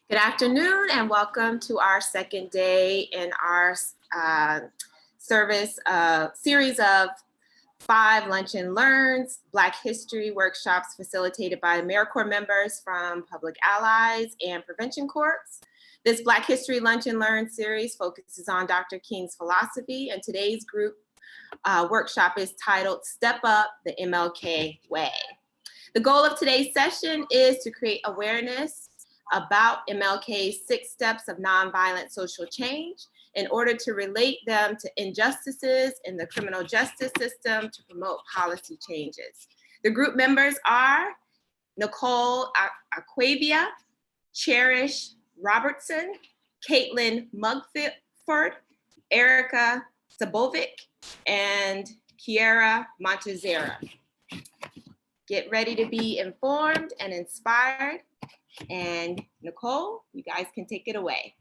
Good afternoon and welcome to our second day in our series of 5 Lunch and Learns Black History workshops facilitated by AmeriCorps members from Public Allies and Prevention Corps. This Black History Lunch and Learn series focuses on Dr. King's philosophy, and today's group workshop is titled Step Up the MLK Way. The goal of today's session is to create awareness about MLK's 6 steps of nonviolent social change in order to relate them to injustices in the criminal justice system to promote policy changes. The group members are Nicole Aquavia, Cherish Robertson, Caitlin Mugford, Erica Sabovic, and Kiera Montezera. Get ready to be informed and inspired. And Nicole, you guys can take it away.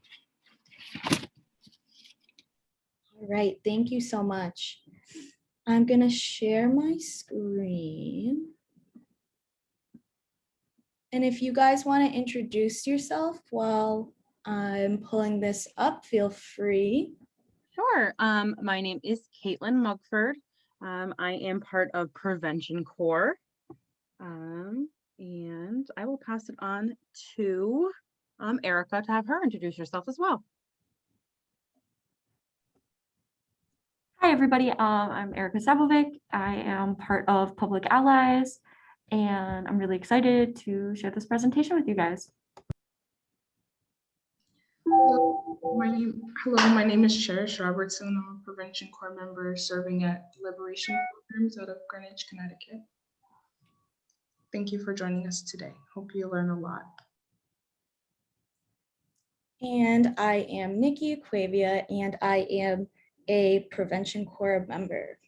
All right, thank you so much. I'm gonna share my screen. And if you guys wanna introduce yourself while I'm pulling this up, feel free. Sure. My name is Caitlin Mugford. I am part of Prevention Corps. And I will pass it on to Erica to have her introduce herself as well. Hi, everybody. I'm Erica Sabovic. I am part of Public Allies, and I'm really excited to share this presentation with you guys. Hello, my name is Cherish Robertson. I'm a Prevention Corps member serving at Liberation Programs out of Greenwich, Connecticut. Thank you for joining us today. Hope you learn a lot. And I am Nikki Aquavia, and I am a Prevention Corps member.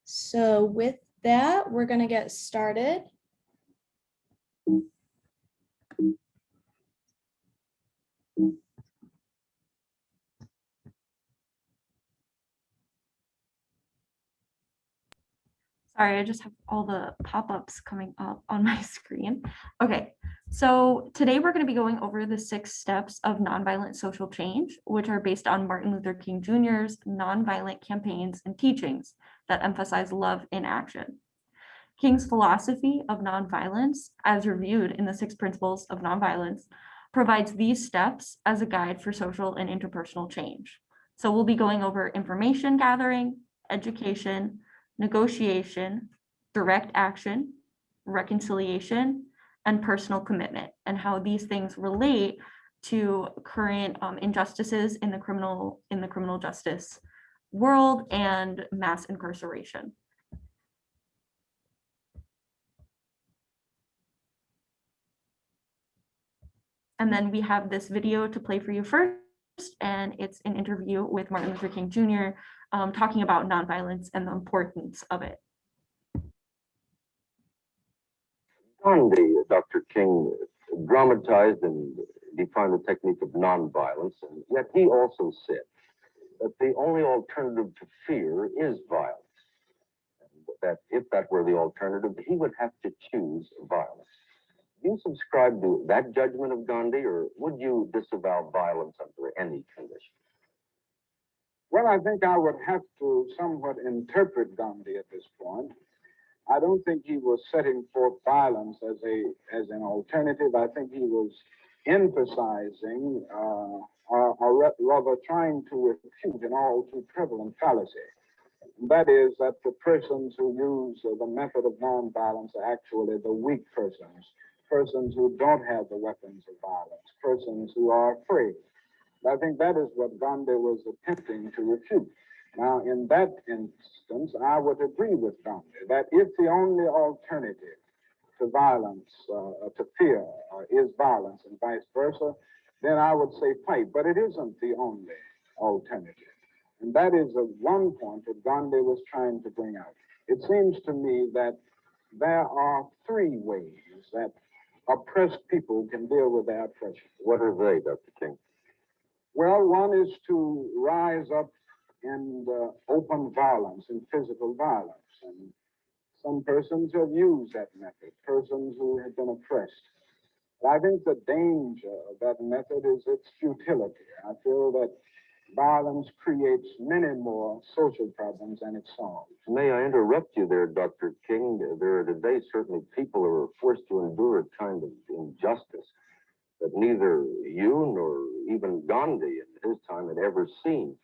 So with that, we're gonna get started. Sorry, I just have all the pop-ups coming up on my screen. Okay, so today we're going to be going over the 6 steps of nonviolent social change, which are based on Martin Luther King Jr.'s nonviolent campaigns and teachings that emphasize love in action. King's philosophy of nonviolence, as reviewed in the 6 principles of nonviolence, provides these steps as a guide for social and interpersonal change. So we'll be going over information gathering, education, negotiation, direct action, reconciliation, and personal commitment, and how these things relate to current injustices in the criminal justice world and mass incarceration. And then we have this video to play for you first, and it's an interview with Martin Luther King Jr. Talking about nonviolence and the importance of it. Gandhi, Dr. King, dramatized and defined the technique of nonviolence, and yet he also said that the only alternative to fear is violence. And that if that were the alternative, he would have to choose violence. Do you subscribe to that judgment of Gandhi, or would you disavow violence under any condition? Well, I think I would have to somewhat interpret Gandhi at this point. I don't think he was setting forth violence as an alternative. I think he was emphasizing, or rather trying to refute an all too prevalent fallacy. That is that the persons who use the method of nonviolence are actually the weak persons who don't have the weapons of violence, persons who are afraid. I think that is what Gandhi was attempting to refute. Now, in that instance, I would agree with Gandhi that if the only alternative to violence, to fear, is violence and vice versa, then I would say fight. But it isn't the only alternative. And that is one point that Gandhi was trying to bring out. It seems to me that there are 3 ways that oppressed people can deal with their oppression. What are they, Dr. King? Well, one is to rise up in open violence and physical violence. And some persons have used that method, persons who have been oppressed. But I think the danger of that method is its futility. I feel that violence creates many more social problems than it solves. May I interrupt you there, Dr. King? There are today certainly people who are forced to endure a kind of injustice that neither you nor even Gandhi in his time had ever seen.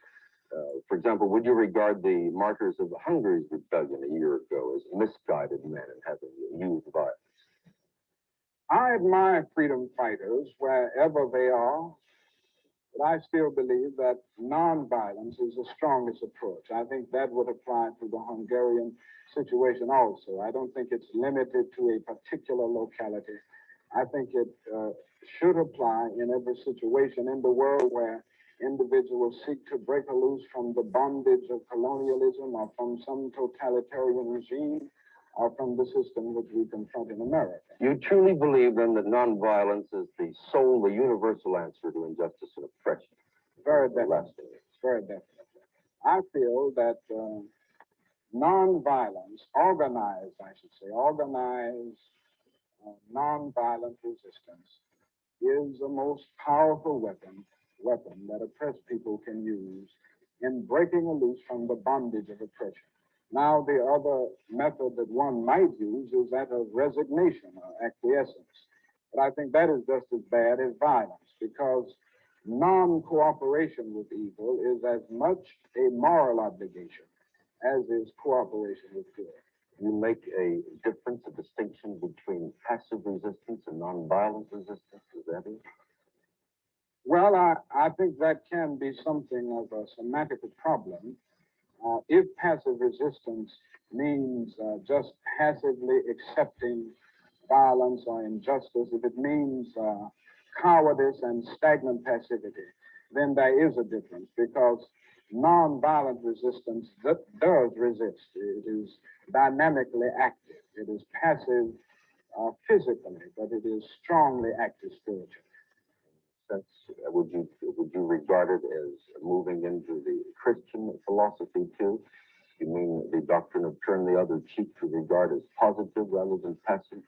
For example, would you regard the martyrs of Hungary's rebellion a year ago as misguided men and having used violence? I admire freedom fighters wherever they are, but I still believe that nonviolence is the strongest approach. I think that would apply to the Hungarian situation also. I don't think it's limited to a particular locality. I think it should apply in every situation in the world where individuals seek to break loose from the bondage of colonialism or from some totalitarian regime or from the system which we confront in America. You truly believe then that nonviolence is the sole, the universal answer to injustice and oppression? Very definitely. Very definitely. I feel that nonviolence, organized, I should say, organized nonviolent resistance is the most powerful weapon that oppressed people can use in breaking loose from the bondage of oppression. Now, the other method that one might use is that of resignation or acquiescence. But I think that is just as bad as violence because non-cooperation with evil is as much a moral obligation as is cooperation with good. You make a difference, a distinction between passive resistance and nonviolent resistance, is that it? Well, I think that can be something of a semantic problem. If passive resistance means just passively accepting violence or injustice, if it means cowardice and stagnant passivity, then there is a difference because nonviolent resistance does resist. It is dynamically active. It is passive physically, but it is strongly active spiritually. Sense, would you regard it as moving into the Christian philosophy too? You mean the doctrine of turn the other cheek to regard as positive rather than passive?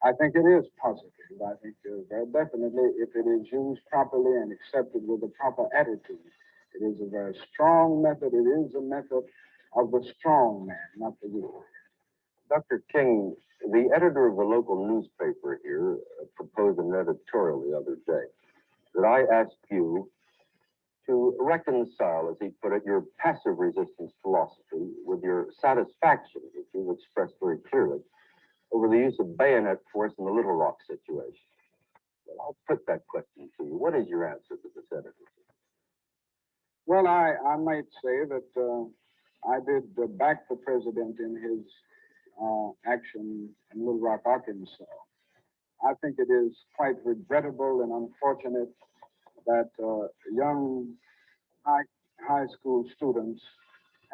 I think it is positive. I think very definitely, if it is used properly and accepted with the proper attitude, it is a very strong method. It is a method of the strong man, not the weak. Dr. King, the editor of the local newspaper here proposed an editorial the other day that I asked you to reconcile, as he put it, your passive resistance philosophy with your satisfaction, which you've expressed very clearly, over the use of bayonet force in the Little Rock situation. Well, I'll put that question to you. What is your answer to this editor? Well, I might say that I did back the president in his action in Little Rock, Arkansas. I think it is quite regrettable and unfortunate that young high school students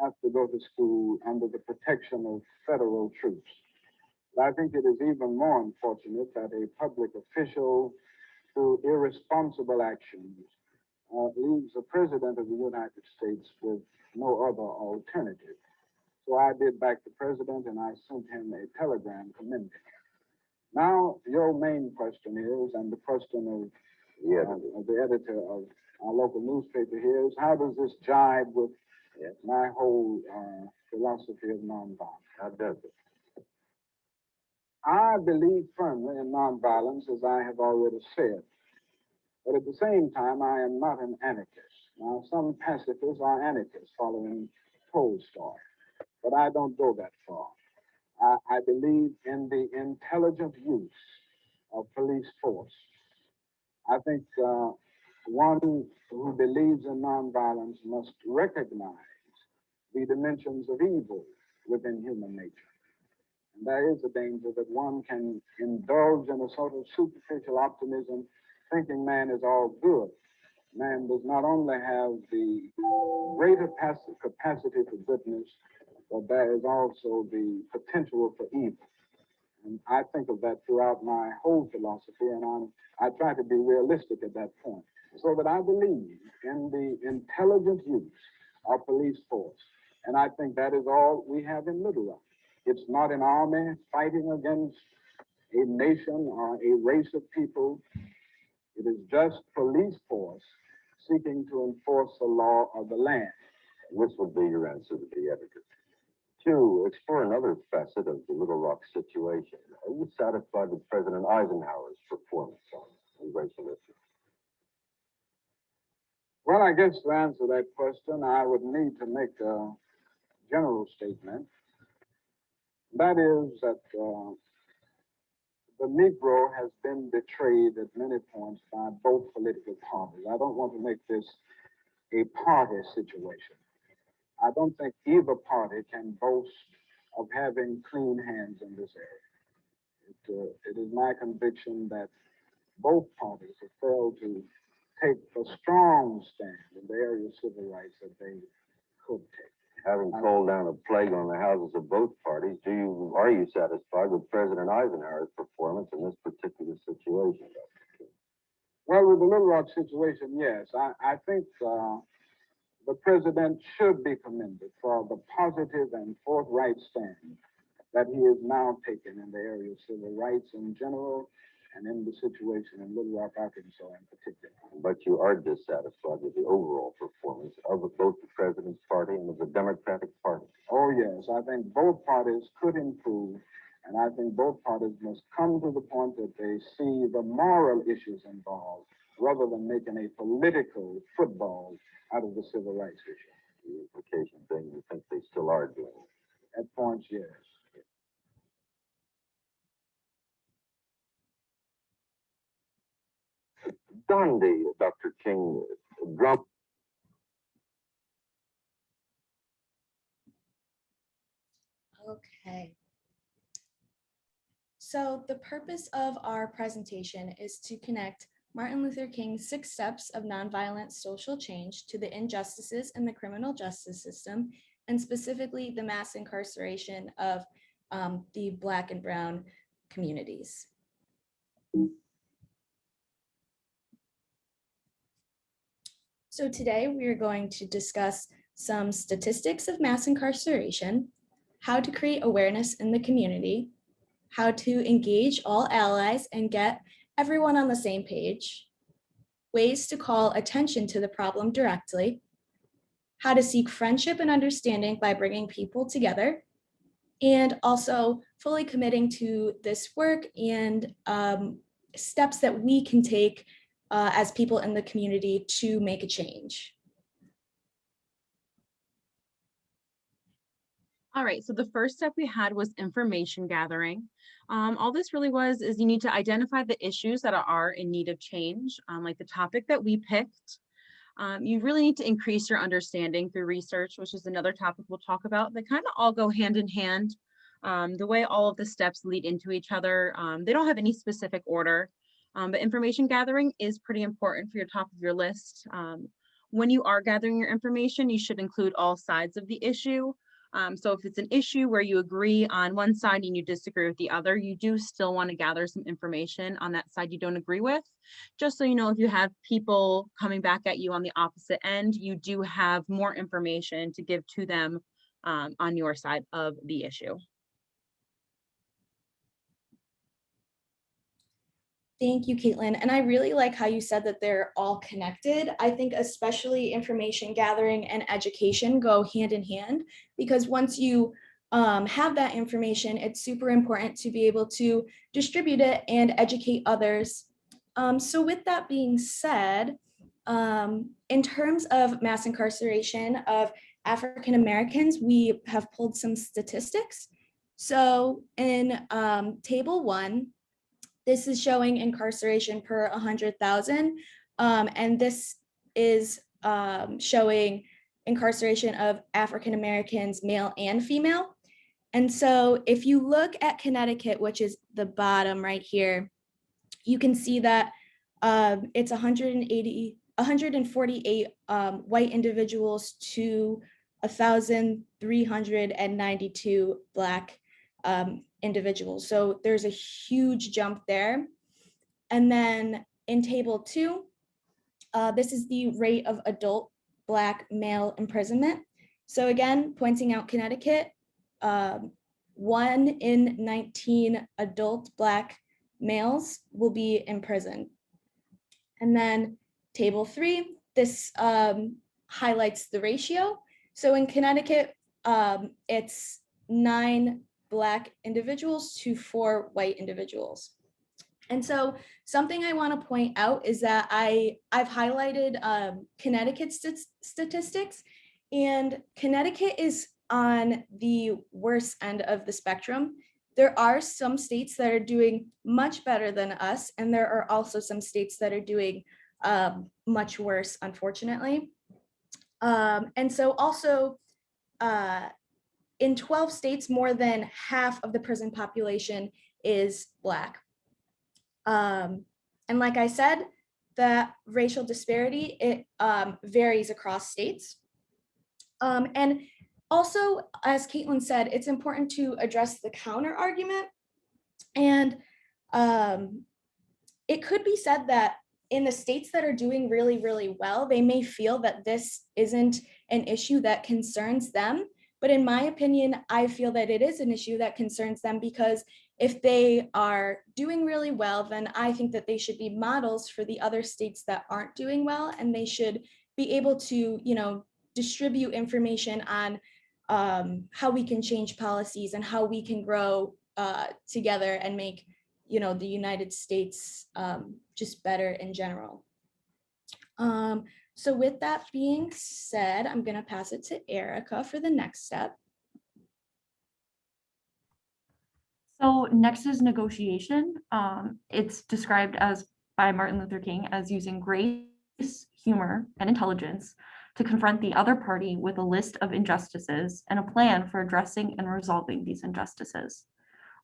have to go to school under the protection of federal troops. But I think it is even more unfortunate that a public official, through irresponsible actions, leaves the President of the United States with no other alternative. So I did back the President and I sent him a telegram commending him. Now, your main question is, and the question of the editor of our local newspaper here is, how does this jibe with my whole philosophy of nonviolence? How does it? I believe firmly in nonviolence, as I have already said. But at the same time, I am not an anarchist. Now, some pacifists are anarchists following Tolstoy, but I don't go that far. I believe in the intelligent use of police force. I think one who believes in nonviolence must recognize the dimensions of evil within human nature. And there is a danger that one can indulge in a sort of superficial optimism, thinking man is all good. Man does not only have the greater capacity for goodness, but there is also the potential for evil. And I think of that throughout my whole philosophy, and I try to be realistic at that point. So that I believe in the intelligent use of police force. And I think that is all we have in Little Rock. It's not an army fighting against a nation or a race of people. It is just police force seeking to enforce the law of the land. This would be your answer to the editor. 2, explore another facet of the Little Rock situation. Are you satisfied with President Eisenhower's performance on the racial issue? Well, I guess to answer that question, I would need to make a general statement. That is that the Negro has been betrayed at many points by both political parties. I don't want to make this a party situation. I don't think either party can boast of having clean hands in this area. It is my conviction that both parties have failed to take the strong stand in the area of civil rights that they could take. Having called down a plague on the houses of both parties, are you satisfied with President Eisenhower's performance in this particular situation, Dr. King? Well, with the Little Rock situation, yes. I think the president should be commended for the positive and forthright stand that he is now taking in the area of civil rights in general and in the situation in Little Rock, Arkansas in particular. But you are dissatisfied with the overall performance of both the president's party and of the Democratic Party. Oh, yes. I think both parties could improve, and I think both parties must come to the point that they see the moral issues involved rather than making a political football out of the civil rights issue. The implication being you think they still are doing it. At points, yes. Gandhi, Dr. King, Okay. So the purpose of our presentation is to connect Martin Luther King's 6 steps of nonviolent social change to the injustices in the criminal justice system, and specifically the mass incarceration of the Black and Brown communities. So today we are going to discuss some statistics of mass incarceration, how to create awareness in the community, how to engage all allies and get everyone on the same page, ways to call attention to the problem directly, how to seek friendship and understanding by bringing people together, and also fully committing to this work and steps that we can take as people in the community to make a change. All right, so the first step we had was information gathering. All this really was is you need to identify the issues that are in need of change, like the topic that we picked. You really need to increase your understanding through research, which is another topic we'll talk about. They kind of all go hand in hand. The way all of the steps lead into each other, they don't have any specific order, but information gathering is pretty important for your top of your list. When you are gathering your information, you should include all sides of the issue. So if it's an issue where you agree on one side and you disagree with the other, you do still want to gather some information on that side you don't agree with, just so you know if you have people coming back at you on the opposite end, you do have more information to give to them on your side of the issue. Thank you, Caitlin. And I really like how you said that they're all connected. I think especially information gathering and education go hand in hand, because once you have that information, it's super important to be able to distribute it and educate others. So with that being said, in terms of mass incarceration of African Americans, we have pulled some statistics. So in table 1, this is showing incarceration per 100,000, and this is showing incarceration of African Americans, male and female. And so if you look at Connecticut, which is the bottom right here, you can see that it's 148 white individuals to 1,392 Black individuals. So there's a huge jump there. And then in table 2, this is the rate of adult Black male imprisonment. So again, pointing out Connecticut, 1 in 19 adult Black males will be in prison. And then table 3, this highlights the ratio. So in Connecticut, it's 9 Black individuals to 4 white individuals. And so something I want to point out is that I've highlighted Connecticut statistics, and Connecticut is on the worst end of the spectrum. There are some states that are doing much better than us, and there are also some states that are doing much worse, unfortunately. And so also in 12 states, more than half of the prison population is Black. And like I said, the racial disparity, it varies across states. And also, as Caitlin said, it's important to address the counter argument. And it could be said that in the states that are doing really, really well, they may feel that this isn't an issue that concerns them. But in my opinion, I feel that it is an issue that concerns them, because if they are doing really well, then I think that they should be models for the other states that aren't doing well, and they should be able to, distribute information on how we can change policies and how we can grow together and make, the United States just better in general. So with that being said, I'm going to pass it to Erica for the next step. So next is negotiation. It's described as by Martin Luther King as using grace, humor, and intelligence to confront the other party with a list of injustices and a plan for addressing and resolving these injustices.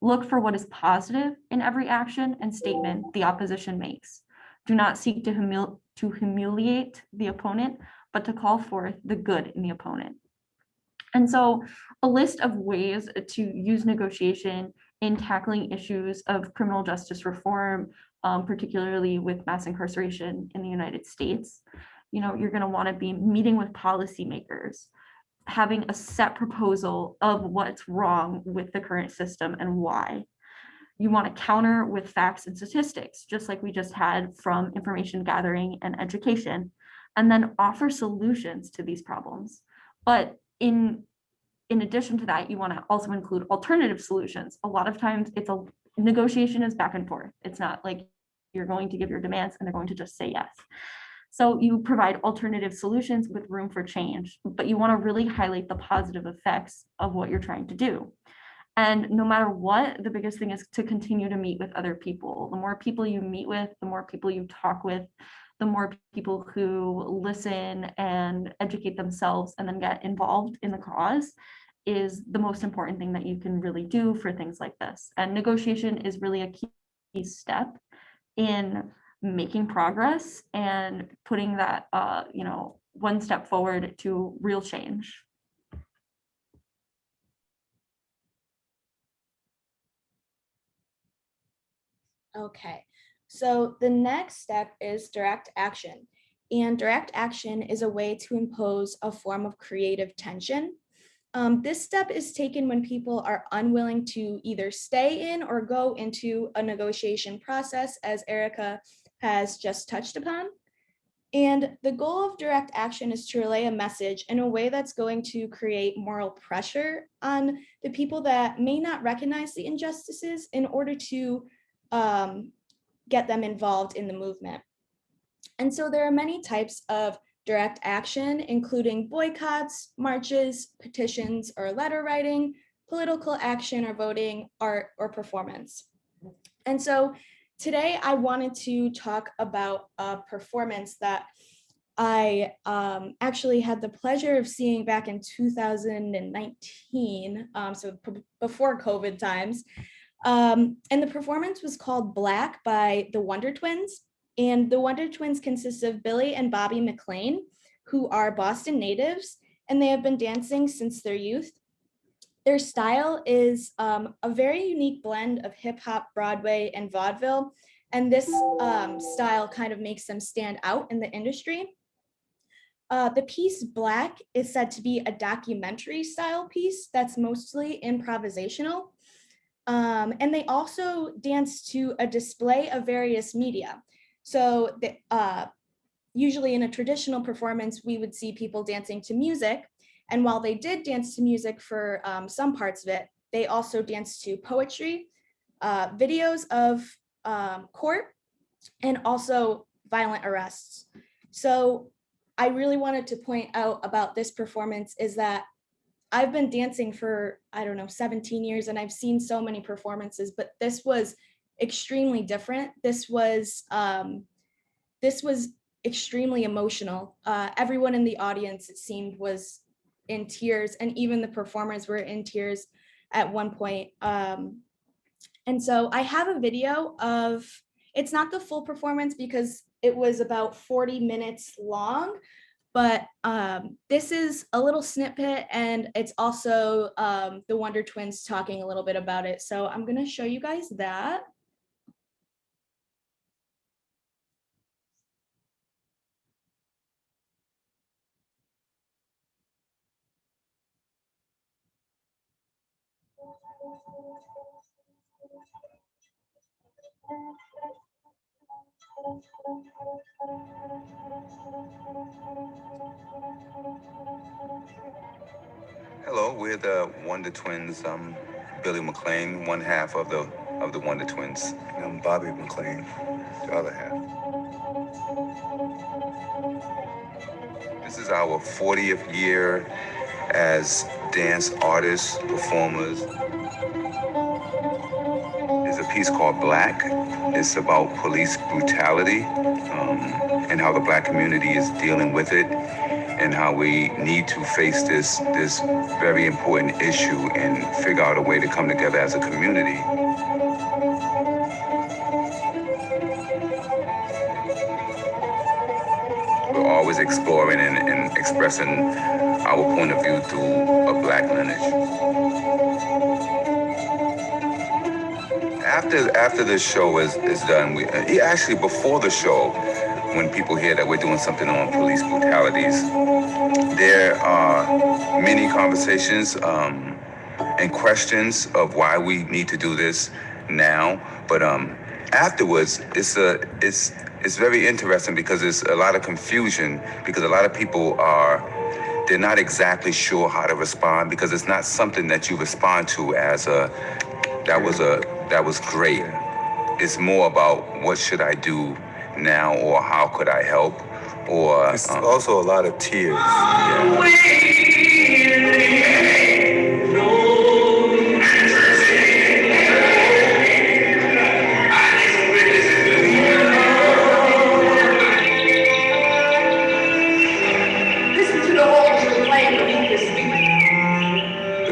Look for what is positive in every action and statement the opposition makes. Do not seek to humiliate the opponent, but to call forth the good in the opponent. And so a list of ways to use negotiation in tackling issues of criminal justice reform, particularly with mass incarceration in the United States. You're going to want to be meeting with policymakers, having a set proposal of what's wrong with the current system and why. You want to counter with facts and statistics, just like we just had from information gathering and education, and then offer solutions to these problems. But in addition to that, you want to also include alternative solutions. A lot of times negotiation is back and forth. It's not like you're going to give your demands and they're going to just say yes. So you provide alternative solutions with room for change, but you want to really highlight the positive effects of what you're trying to do. And no matter what, the biggest thing is to continue to meet with other people. The more people you meet with, the more people you talk with, the more people who listen and educate themselves and then get involved in the cause is the most important thing that you can really do for things like this. And negotiation is really a key step in making progress and putting that, one step forward to real change. Okay, so the next step is direct action. And direct action is a way to impose a form of creative tension. This step is taken when people are unwilling to either stay in or go into a negotiation process, as Erica has just touched upon. And the goal of direct action is to relay a message in a way that's going to create moral pressure on the people that may not recognize the injustices in order to get them involved in the movement. And so there are many types of direct action, including boycotts, marches, petitions, or letter writing, political action or voting, art, or performance. And so today I wanted to talk about a performance that I actually had the pleasure of seeing back in 2019, so before COVID times. And the performance was called Black by the Wonder Twins. And the Wonder Twins consists of Billy and Bobby McLean, who are Boston natives, and they have been dancing since their youth. Their style is a very unique blend of hip hop, Broadway, and vaudeville. And this style kind of makes them stand out in the industry. The piece Black is said to be a documentary style piece that's mostly improvisational. And they also dance to a display of various media. So usually in a traditional performance, we would see people dancing to music. And while they did dance to music for some parts of it, they also danced to poetry, videos of court, and also violent arrests. So I really wanted to point out about this performance is that I've been dancing for, I don't know, 17 years, and I've seen so many performances, but this was extremely different. This was extremely emotional. Everyone in the audience, it seemed, was in tears, and even the performers were in tears at one point. And so I have a video of, it's not the full performance because it was about 40 minutes long, but this is a little snippet, and it's also the Wonder Twins talking a little bit about it. So I'm gonna show you guys that. Hello, we're the Wonder Twins. I'm Billy McLean, one half of the Wonder Twins. And I'm Bobby McLean, the other half. This is our 40th year as dance artists, performers. There's a piece called Black. It's about police brutality and how the Black community is dealing with it, and how we need to face this very important issue and figure out a way to come together as a community. We're always exploring and expressing our point of view through a Black lineage. After the show is done, actually before the show, when people hear that we're doing something on police brutalities, there are many conversations and questions of why we need to do this now. But afterwards, it's very interesting because there's a lot of confusion, because a lot of people they're not exactly sure how to respond, because it's not something that you respond to as that was great. It's more about what should I do now, or how could I help, or it's also a lot of tears. Yeah.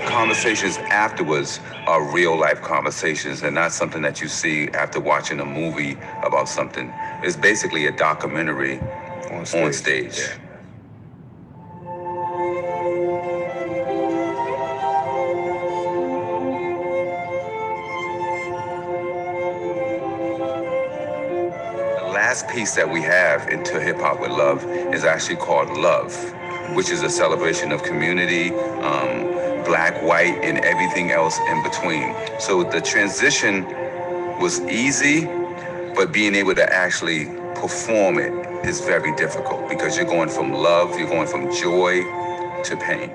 Conversations afterwards are real life conversations, and not something that you see after watching a movie about something. It's basically a documentary on stage. Yeah. The last piece that we have into Hip Hop with Love is actually called Love, which is a celebration of community, Black, white, and everything else in between. So the transition was easy, but being able to actually perform it is very difficult, because you're going from love, you're going from joy to pain.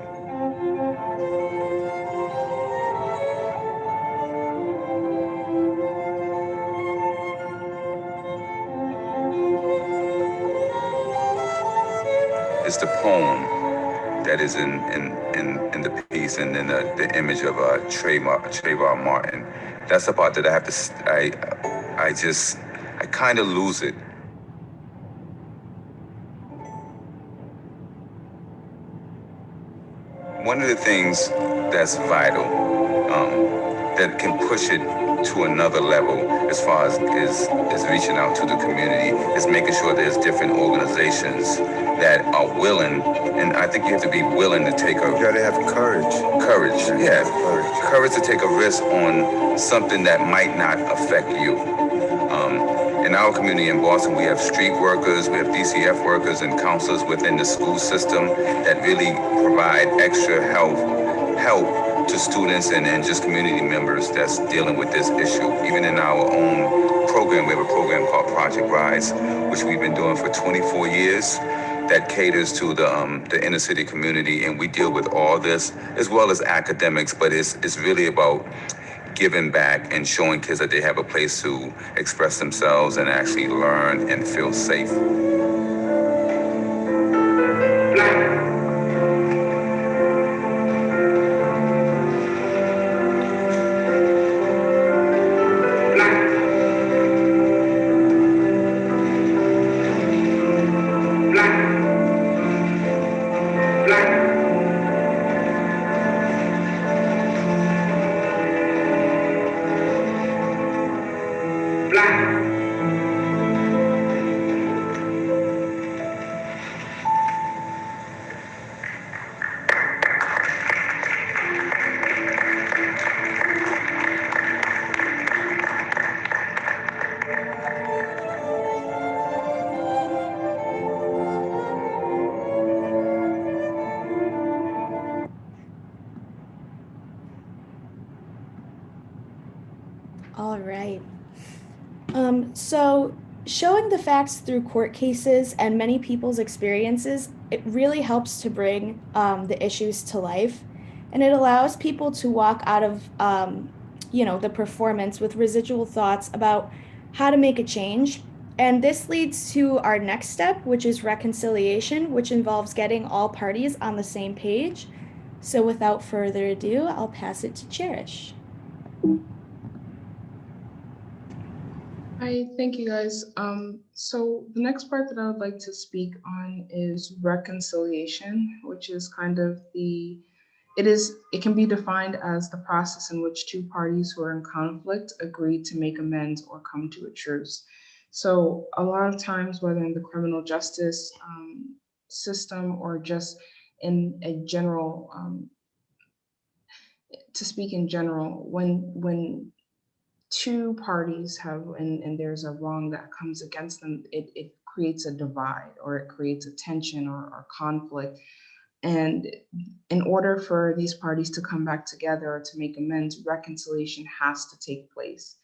It's the poem that is in the piece, and then the image of Trayvon Martin. That's the part that I have to, I kind of lose it. One of the things that's vital, that can push it to another level as far as is reaching out to the community, is making sure there's different organizations that are willing, and I think you have to be willing to take a... You gotta have courage. Courage, yeah. Courage to take a risk on something that might not affect you. in our community in Boston, we have street workers, we have DCF workers and counselors within the school system that really provide extra help to students and just community members that's dealing with this issue. Even in our own program, we have a program called Project Rise, which we've been doing for 24 years that caters to the inner city community, and we deal with all this as well as academics, but it's really about giving back and showing kids that they have a place to express themselves and actually learn and feel safe. All right. So showing the facts through court cases and many people's experiences, it really helps to bring the issues to life, and it allows people to walk out of the performance with residual thoughts about how to make a change. And this leads to our next step, which is reconciliation, which involves getting all parties on the same page. So without further ado, I'll pass it to Cherish. Hi, thank you guys. So the next part that I would like to speak on is reconciliation, which is kind of it can be defined as the process in which two parties who are in conflict agree to make amends or come to a truce. So a lot of times, whether in the criminal justice system or just in a general, to speak in general, when two parties have and there's a wrong that comes against them, it creates a divide or it creates a tension or conflict. And in order for these parties to come back together or to make amends, reconciliation has to take place.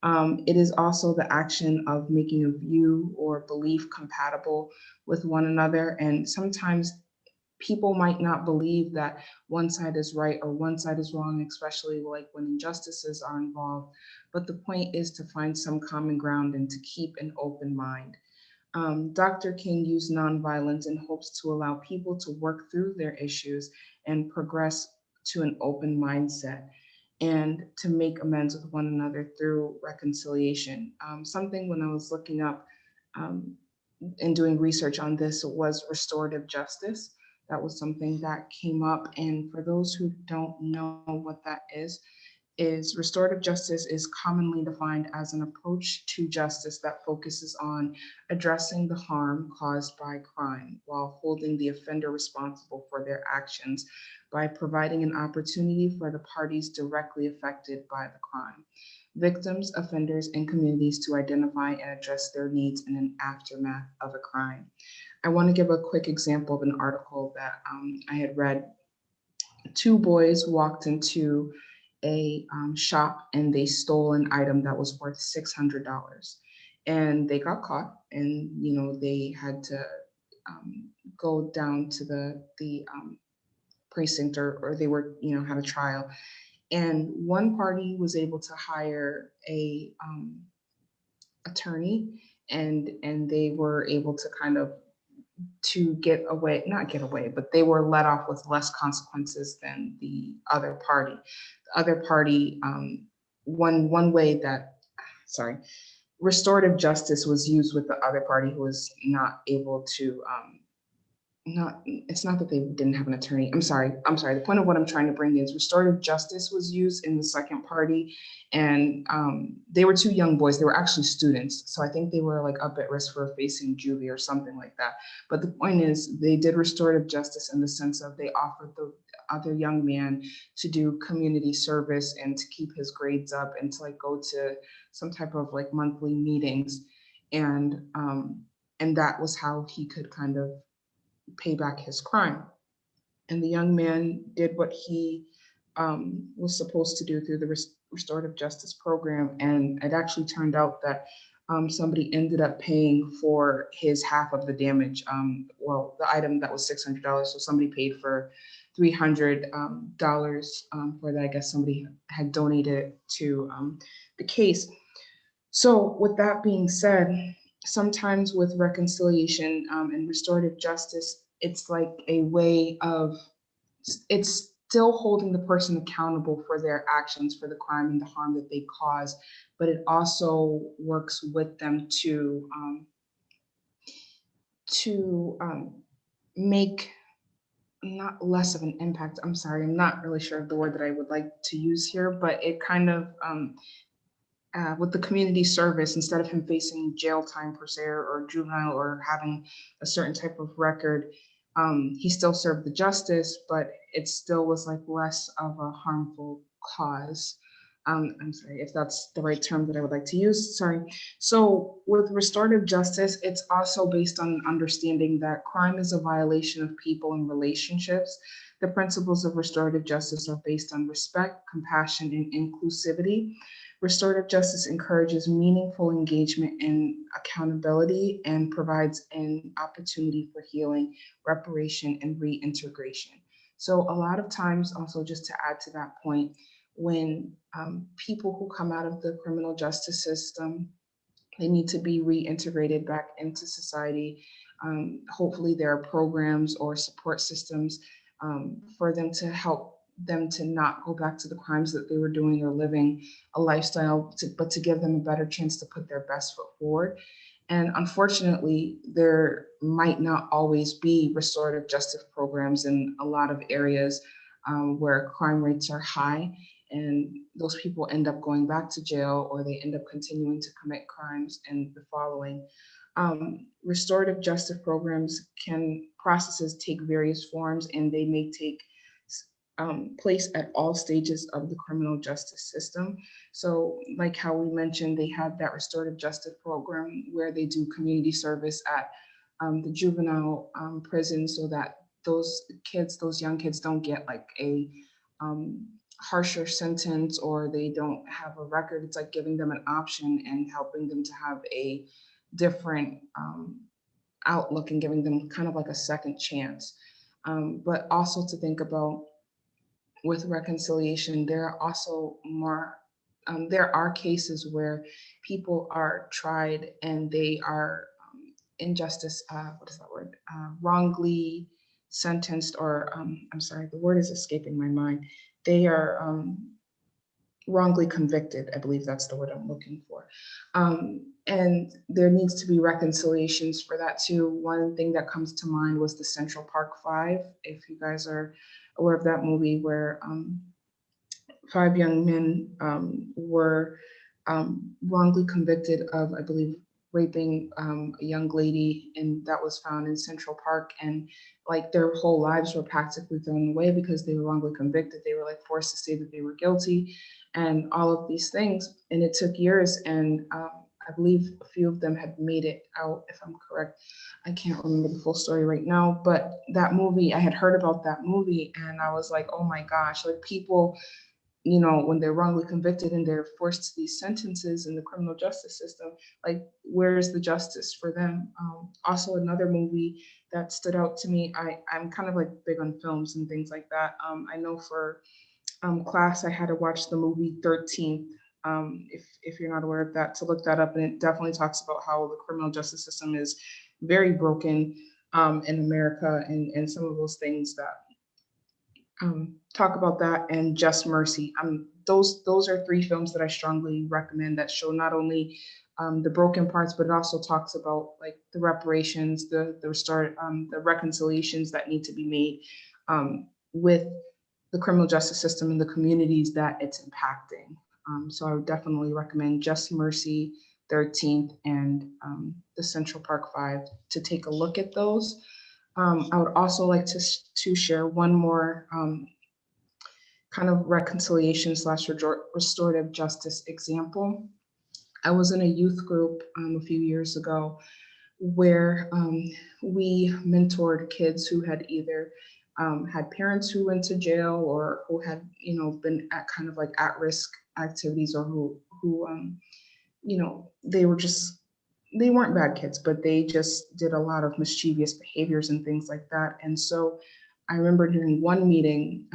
It is also the action of making a view or belief compatible with one another. And sometimes people might not believe that one side is right or one side is wrong, especially like when injustices are involved. But the point is to find some common ground and to keep an open mind. Dr. King used nonviolence in hopes to allow people to work through their issues and progress to an open mindset and to make amends with one another through reconciliation. Something when I was looking up and doing research on this was restorative justice. That was something that came up. And for those who don't know what that is restorative justice is commonly defined as an approach to justice that focuses on addressing the harm caused by crime while holding the offender responsible for their actions by providing an opportunity for the parties directly affected by the crime, victims, offenders, and communities to identify and address their needs in an aftermath of a crime. I want to give a quick example of an article that I had read. Two boys walked into a shop and they stole an item that was worth $600, and they got caught, and they had to go down to the precinct, or they were had a trial, and one party was able to hire a attorney, and they were able to kind of not get away, but they were let off with less consequences than the other party. The other party, one way that, restorative justice was used with the other party who was not able to, it's not that they didn't have an attorney. I'm sorry. The point of what I'm trying to bring is restorative justice was used in the second party, and they were two young boys. They were actually students. So I think they were like up at risk for facing juvie or something like that. But the point is they did restorative justice in the sense of they offered the other young man to do community service and to keep his grades up and to like go to some type of like monthly meetings. and that was how he could kind of pay back his crime. And the young man did what he was supposed to do through the restorative justice program, and it actually turned out that somebody ended up paying for his half of the damage. Well, the item that was $600, so somebody paid for $300 for that. I guess somebody had donated to the case. So with that being said, sometimes with reconciliation and restorative justice, it's like a way of, it's still holding the person accountable for their actions, for the crime and the harm that they cause, but it also works with them to make not less of an impact. I'm sorry, I'm not really sure of the word that I would like to use here, but it kind of with the community service, instead of him facing jail time per se or juvenile or having a certain type of record, he still served the justice, but it still was like less of a harmful cause. I'm sorry if that's the right term that I would like to use, sorry. So with restorative justice, it's also based on understanding that crime is a violation of people and relationships. The principles of restorative justice are based on respect, compassion, and inclusivity. Restorative justice encourages meaningful engagement and accountability and provides an opportunity for healing, reparation, and reintegration. So a lot of times, also just to add to that point, when people who come out of the criminal justice system, they need to be reintegrated back into society. Hopefully there are programs or support systems for them to help them to not go back to the crimes that they were doing or living a lifestyle, but to give them a better chance to put their best foot forward. And unfortunately, there might not always be restorative justice programs in a lot of areas where crime rates are high, and those people end up going back to jail, or they end up continuing to commit crimes and the following. Restorative justice programs processes take various forms, and they may take place at all stages of the criminal justice system. So like how we mentioned, they have that restorative justice program where they do community service at the juvenile prison, so that those kids, those young kids, don't get like a harsher sentence, or they don't have a record. It's like giving them an option and helping them to have a different outlook and giving them kind of like a second chance. But also to think about with reconciliation, there are also more, there are cases where people are tried and they are injustice, what is that word? Wrongly sentenced, or I'm sorry, the word is escaping my mind. They are wrongly convicted. I believe that's the word I'm looking for. And there needs to be reconciliations for that too. One thing that comes to mind was the Central Park Five. If you guys are aware of that movie, where 5 young men were wrongly convicted of, I believe, raping a young lady, and that was found in Central Park, and like their whole lives were practically thrown away because they were wrongly convicted. They were like forced to say that they were guilty and all of these things. And it took years, and I believe a few of them had made it out, if I'm correct. I can't remember the full story right now, but that movie, I had heard about that movie, and I was like, oh my gosh, like people, you know, when they're wrongly convicted and they're forced to these sentences in the criminal justice system, like where's the justice for them? Also another movie that stood out to me, I'm kind of like big on films and things like that. I know for class, I had to watch the movie 13th. If you're not aware of that, to look that up, and it definitely talks about how the criminal justice system is very broken in America, and some of those things that talk about that, and Just Mercy. Those are 3 films that I strongly recommend that show not only the broken parts, but it also talks about like the reparations, the reconciliations that need to be made with the criminal justice system and the communities that it's impacting. So I would definitely recommend Just Mercy, 13th, and the Central Park 5 to take a look at those. I would also like to share one more kind of reconciliation / restorative justice example. I was in a youth group a few years ago where we mentored kids who had either had parents who went to jail or who had, been at kind of like at-risk activities, or who they weren't bad kids, but they just did a lot of mischievous behaviors and things like that. And so I remember during one meeting,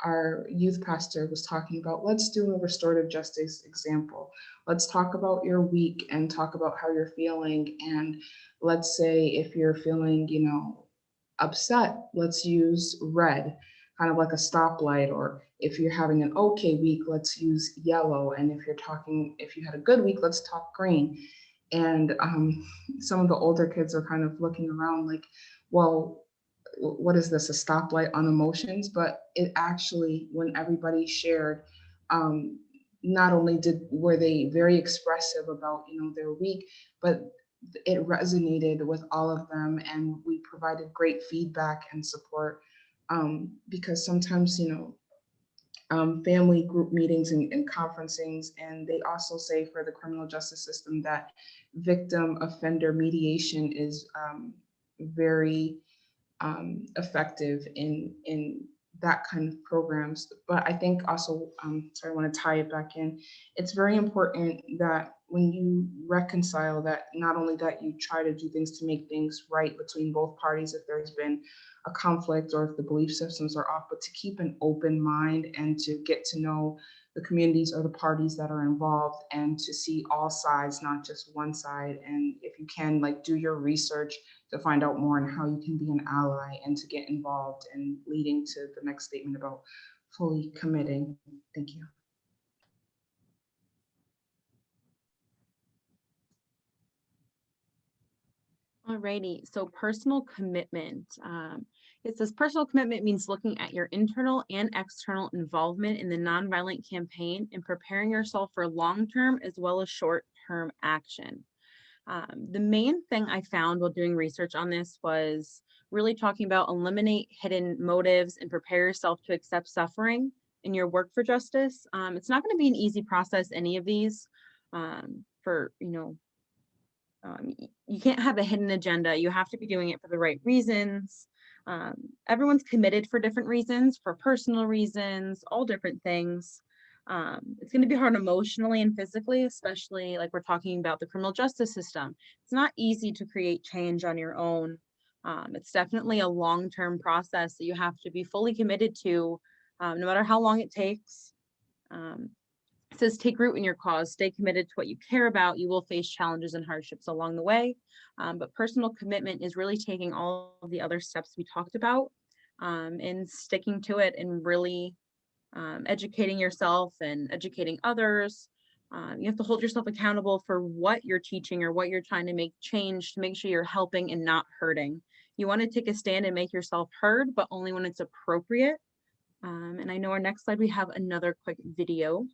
our youth pastor was talking about, let's do a restorative justice example. Let's talk about your week and talk about how you're feeling. And let's say if you're feeling, upset, let's use red, kind of like a stoplight. Or if you're having an okay week, let's use yellow. And if you had a good week, let's talk green. And some of the older kids are kind of looking around like, well, what is this, a stoplight on emotions? But it actually, when everybody shared, not only were they very expressive about their week, but it resonated with all of them, and we provided great feedback and support, because sometimes family group meetings and conferencings, and they also say for the criminal justice system that victim offender mediation is very effective in that kind of programs. But I think also, so I want to tie it back in, it's very important that when you reconcile, that not only that you try to do things to make things right between both parties if there's been a conflict or if the belief systems are off, but to keep an open mind and to get to know the communities or the parties that are involved, and to see all sides, not just one side. And if you can, like, do your research to find out more on how you can be an ally and to get involved, and leading to the next statement about fully committing. Thank you. Alrighty, so personal commitment. It says personal commitment means looking at your internal and external involvement in the nonviolent campaign and preparing yourself for long-term as well as short-term action. The main thing I found while doing research on this was really talking about eliminate hidden motives and prepare yourself to accept suffering in your work for justice. It's not going to be an easy process, any of these, you can't have a hidden agenda. You have to be doing it for the right reasons. Everyone's committed for different reasons, for personal reasons, all different things. It's going to be hard emotionally and physically, especially like we're talking about the criminal justice system. It's not easy to create change on your own. It's definitely a long-term process that you have to be fully committed to, no matter how long it takes. It says take root in your cause, stay committed to what you care about. You will face challenges and hardships along the way. But personal commitment is really taking all of the other steps we talked about, and sticking to it, and really educating yourself and educating others. You have to hold yourself accountable for what you're teaching or what you're trying to make change, to make sure you're helping and not hurting. You want to take a stand and make yourself heard, but only when it's appropriate. And I know our next slide, we have another quick video.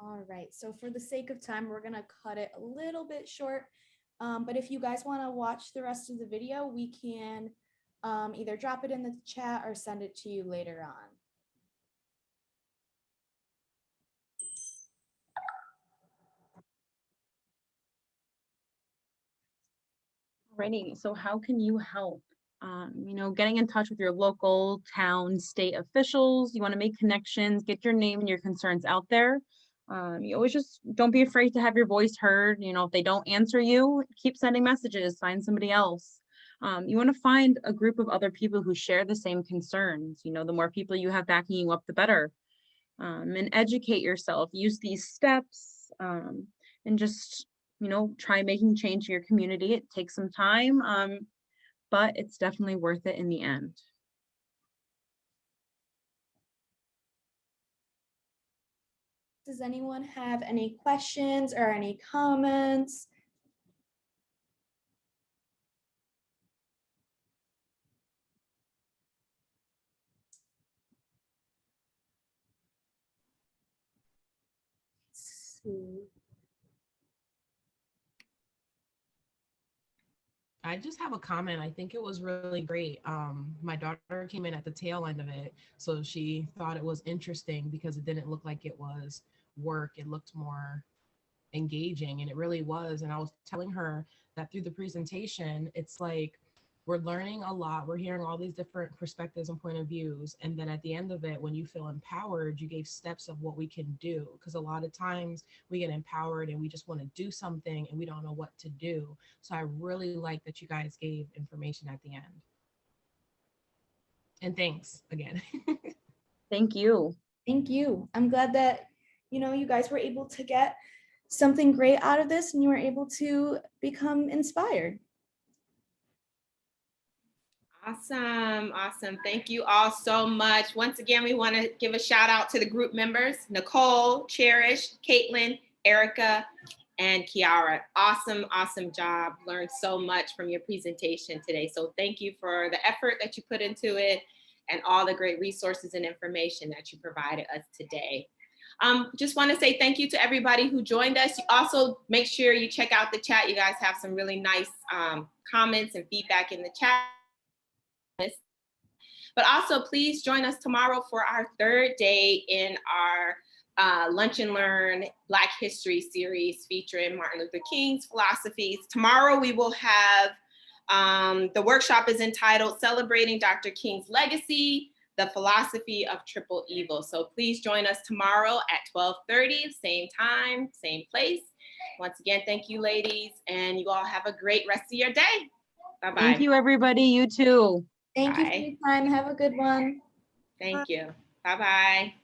All right, so for the sake of time, we're gonna cut it a little bit short. But if you guys wanna watch the rest of the video, we can either drop it in the chat or send it to you later on. Alrighty, so how can you help? Getting in touch with your local, town, state officials. You want to make connections, get your name and your concerns out there. You always just don't be afraid to have your voice heard. If they don't answer you, keep sending messages, find somebody else. You want to find a group of other people who share the same concerns. The more people you have backing you up, the better. And educate yourself, use these steps, and just try making change in your community. It takes some time, but it's definitely worth it in the end. Does anyone have any questions or any comments? I just have a comment. I think it was really great. My daughter came in at the tail end of it, so she thought it was interesting because it didn't look like it was work. It looked more engaging, and it really was. And I was telling her that through the presentation, it's like we're learning a lot. We're hearing all these different perspectives and point of views. And then at the end of it, when you feel empowered, you gave steps of what we can do. Because a lot of times we get empowered and we just want to do something and we don't know what to do. So I really like that you guys gave information at the end. And thanks again. Thank you. Thank you. I'm glad that, you guys were able to get something great out of this and you were able to become inspired. Awesome. Awesome. Thank you all so much. Once again, we want to give a shout out to the group members, Nicole, Cherish, Caitlin, Erica, and Kiara. Awesome, awesome job. Learned so much from your presentation today. So thank you for the effort that you put into it and all the great resources and information that you provided us today. Just want to say thank you to everybody who joined us. You also make sure you check out the chat. You guys have some really nice comments and feedback in the chat. But also please join us tomorrow for our third day in our Lunch and Learn Black History series featuring Martin Luther King's philosophies. Tomorrow we will have, the workshop is entitled Celebrating Dr. King's Legacy, the Philosophy of Triple Evil. So please join us tomorrow at 12:30, same time, same place. Once again, thank you, ladies, and you all have a great rest of your day. Bye-bye. Thank you, everybody. You too. Thank you for Bye. your time. Have a good one. Thank you. Bye-bye.